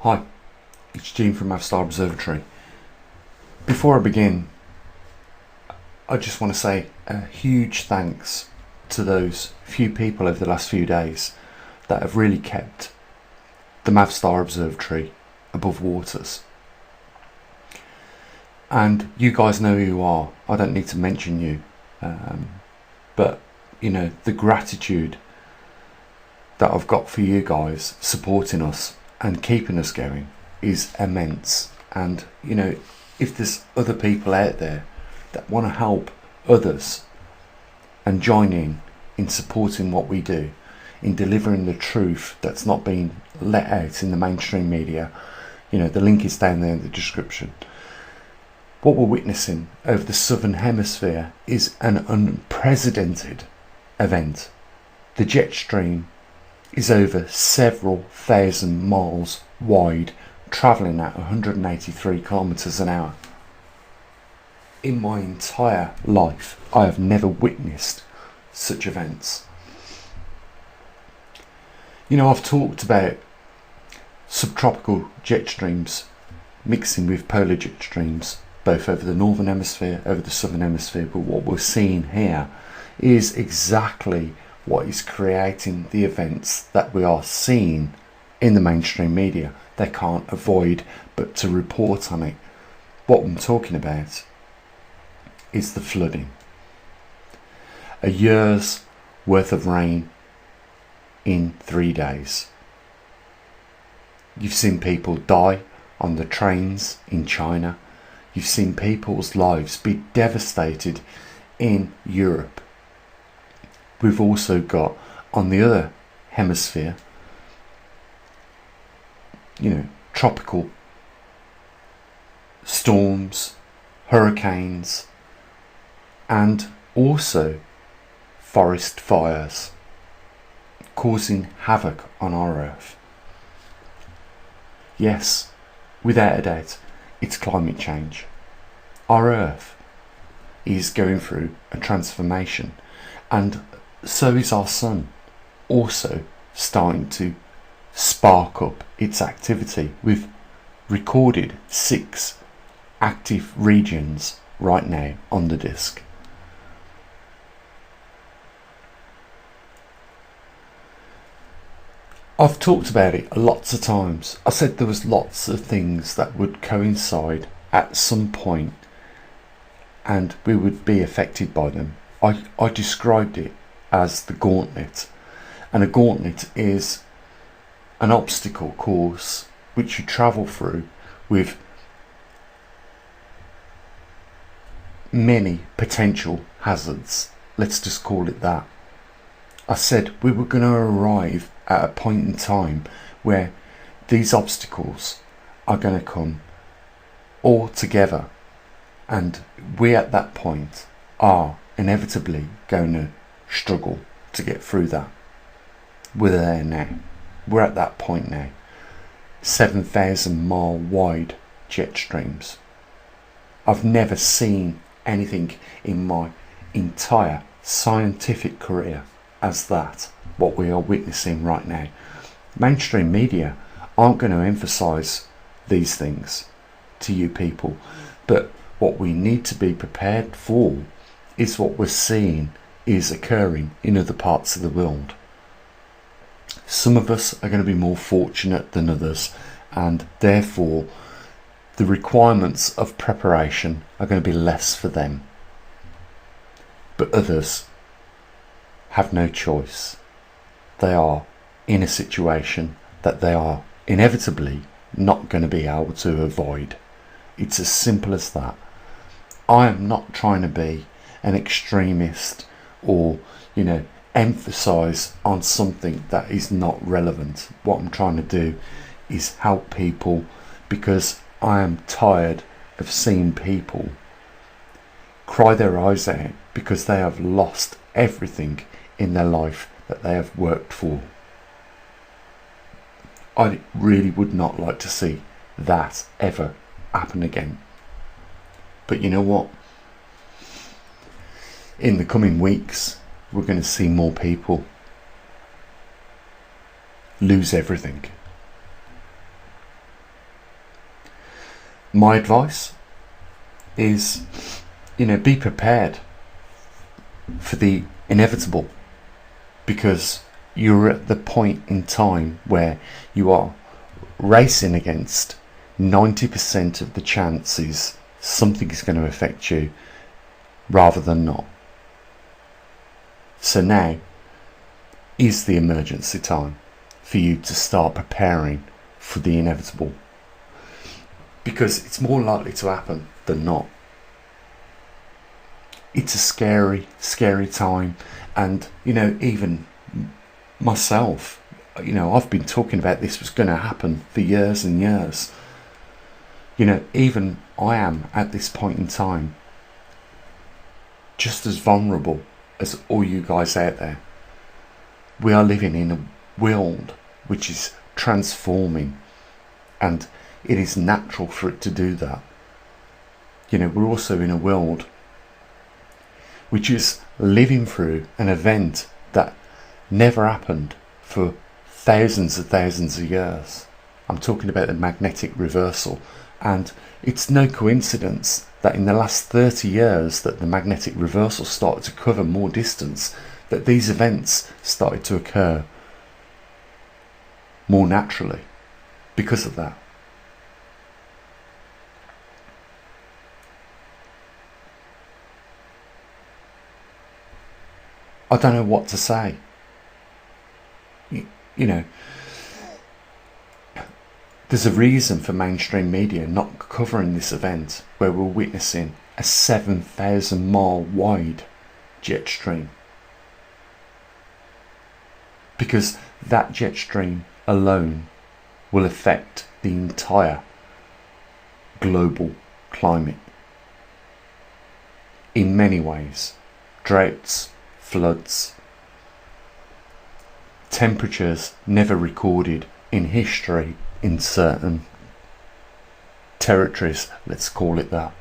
Hi, it's Gene from maverickstar Observatory. Before I begin, I just want to say a huge thanks to those few people over the last few days that have really kept the maverickstar Observatory above waters. And you guys know who you are. I don't need to mention you. But, you know, the gratitude that I've got for you guys supporting us and keeping us going is immense. And, you know, if there's other people out there that want to help others and join in supporting what we do, in delivering the truth that's not being let out in the mainstream media, you know, the link is down there in the description. What we're witnessing over the southern hemisphere is an unprecedented event. The jet stream is over several thousand miles wide, travelling at 183 kilometres an hour. In my entire life, I have never witnessed such events. You know, I've talked about subtropical jet streams mixing with polar jet streams, both over the northern hemisphere, over the southern hemisphere, but what we're seeing here is exactly what is creating the events that we are seeing in the mainstream media. They can't avoid but to report on it. What I'm talking about is the flooding. A year's worth of rain in 3 days. You've seen people die on the trains in China. You've seen people's lives be devastated in Europe. We've also got, on the other hemisphere, you know, tropical storms, hurricanes, and also forest fires causing havoc on our earth. Yes, without a doubt, it's climate change. Our earth is going through a transformation, and so is our sun, also starting to spark up its activity. We've recorded 6 active regions right now on the disk. I've talked about it lots of times. I said there was lots of things that would coincide at some point and we would be affected by them. I described it as the gauntlet, and a gauntlet is an obstacle course which you travel through with many potential hazards. Let's just call it that. I said we were going to arrive at a point in time where these obstacles are going to come all together, and we at that point are inevitably going to struggle to get through that. We're there now. We're at that point now. 7,000 mile wide jet streams. I've never seen anything in my entire scientific career as that, what we are witnessing right now. Mainstream media aren't going to emphasize these things to you people, but what we need to be prepared for is what we're seeing is occurring in other parts of the world. Some of us are going to be more fortunate than others, and therefore the requirements of preparation are going to be less for them. But others have no choice. They are in a situation that they are inevitably not going to be able to avoid. It's as simple as that. I am not trying to be an extremist or, you know, emphasize on something that is not relevant. What I'm trying to do is help people, because I am tired of seeing people cry their eyes out because they have lost everything in their life that they have worked for. I really would not like to see that ever happen again. But you know what? In the coming weeks, we're going to see more people lose everything. my advice is, be prepared for the inevitable, because you're at the point in time where you are racing against 90% of the chances something is going to affect you rather than not. So now is the emergency time for you to start preparing for the inevitable, because it's more likely to happen than not. It's a scary, scary time. And, even myself, I've been talking about this was going to happen for years and years. Even I am at this point in time just as vulnerable as all you guys out there. We are living in a world which is transforming, and it is natural for it to do that. We're also in a world which is living through an event that never happened for thousands of years. I'm talking about the magnetic reversal, and it's no coincidence that in the last 30 years that the magnetic reversal started to cover more distance, that these events started to occur more naturally because of that. I don't know what to say. There's a reason for mainstream media not covering this event, where we're witnessing a 7,000 mile wide jet stream. Because that jet stream alone will affect the entire global climate in many ways. Droughts, floods, temperatures never recorded in history in certain territories, let's call it that.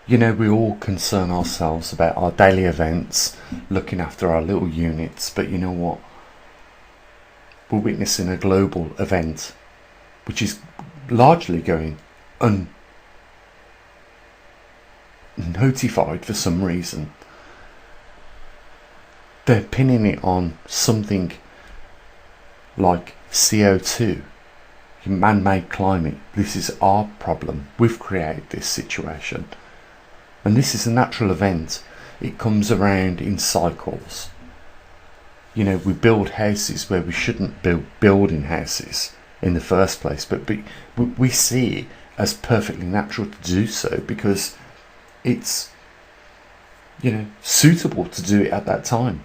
We all concern ourselves about our daily events, looking after our little units, but you know what? We're witnessing a global event which is largely going unnotified for some reason. They're pinning it on something like CO2, man-made climate. This is our problem. We've created this situation. And this is a natural event. It comes around in cycles. We build houses where we shouldn't be building houses in the first place, but we see it as perfectly natural to do so because it's suitable to do it at that time.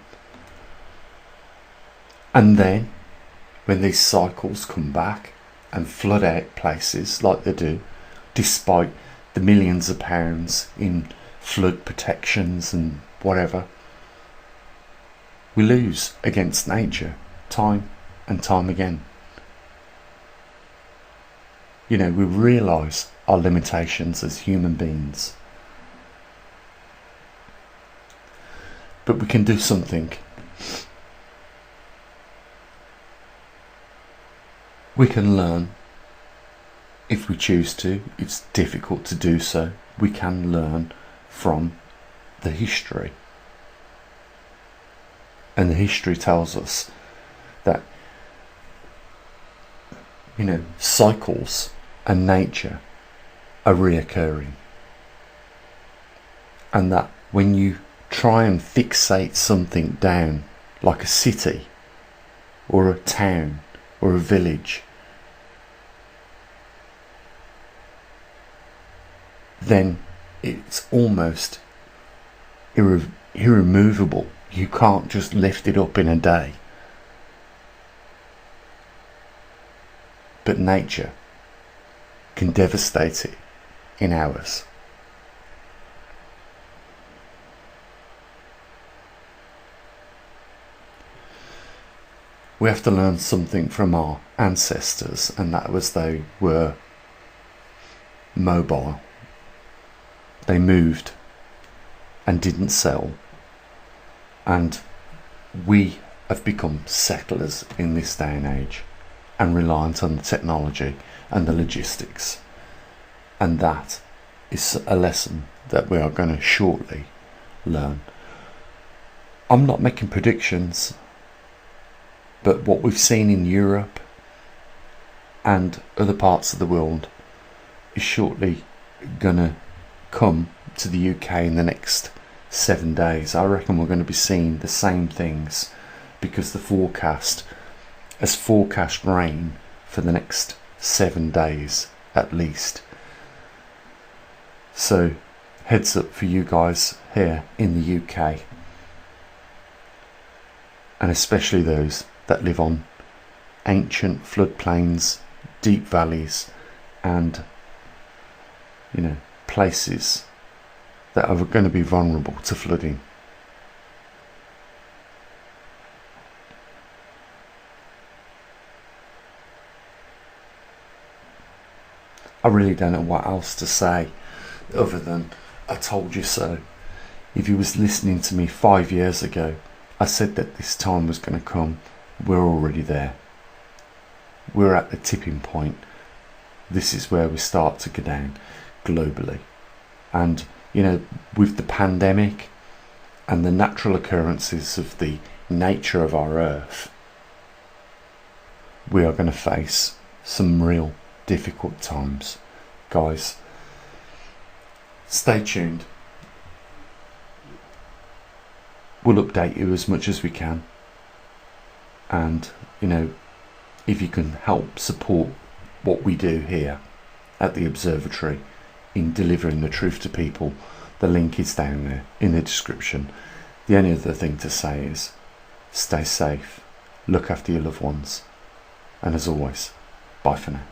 And then when these cycles come back and flood out places like they do, despite the millions of pounds in flood protections and whatever, we lose against nature time and time again. We realise our limitations as human beings, but we can do something. We can learn if we choose to. It's difficult to do so. We can learn from the history, and the history tells us that cycles and nature are reoccurring, and that when you try and fixate something down, like a city or a town or a village, then it's almost irremovable. You can't just lift it up in a day. But nature can devastate it in hours. We have to learn something from our ancestors, and that was they were mobile. They moved and didn't sell, and we have become settlers in this day and age and reliant on the technology and the logistics. And that is a lesson that we are going to shortly learn. I'm not making predictions, but what we've seen in Europe and other parts of the world is shortly going to come to the UK in the next 7 days. I reckon we're going to be seeing the same things, because the forecast has forecast rain for the next 7 days at least. So heads up for you guys here in the UK, and especially those that live on ancient floodplains, deep valleys, and places that are going to be vulnerable to flooding. I really don't know what else to say other than I told you so. If you was listening to me 5 years ago, I said that this time was going to come. We're already there. We're at the tipping point. This is where we start to go down globally. And with the pandemic and the natural occurrences of the nature of our earth, we are going to face some real difficult times. Guys, stay tuned. We'll update you as much as we can. And, if you can help support what we do here at the observatory in delivering the truth to people, the link is down there in the description. The only other thing to say is stay safe, look after your loved ones, and as always, bye for now.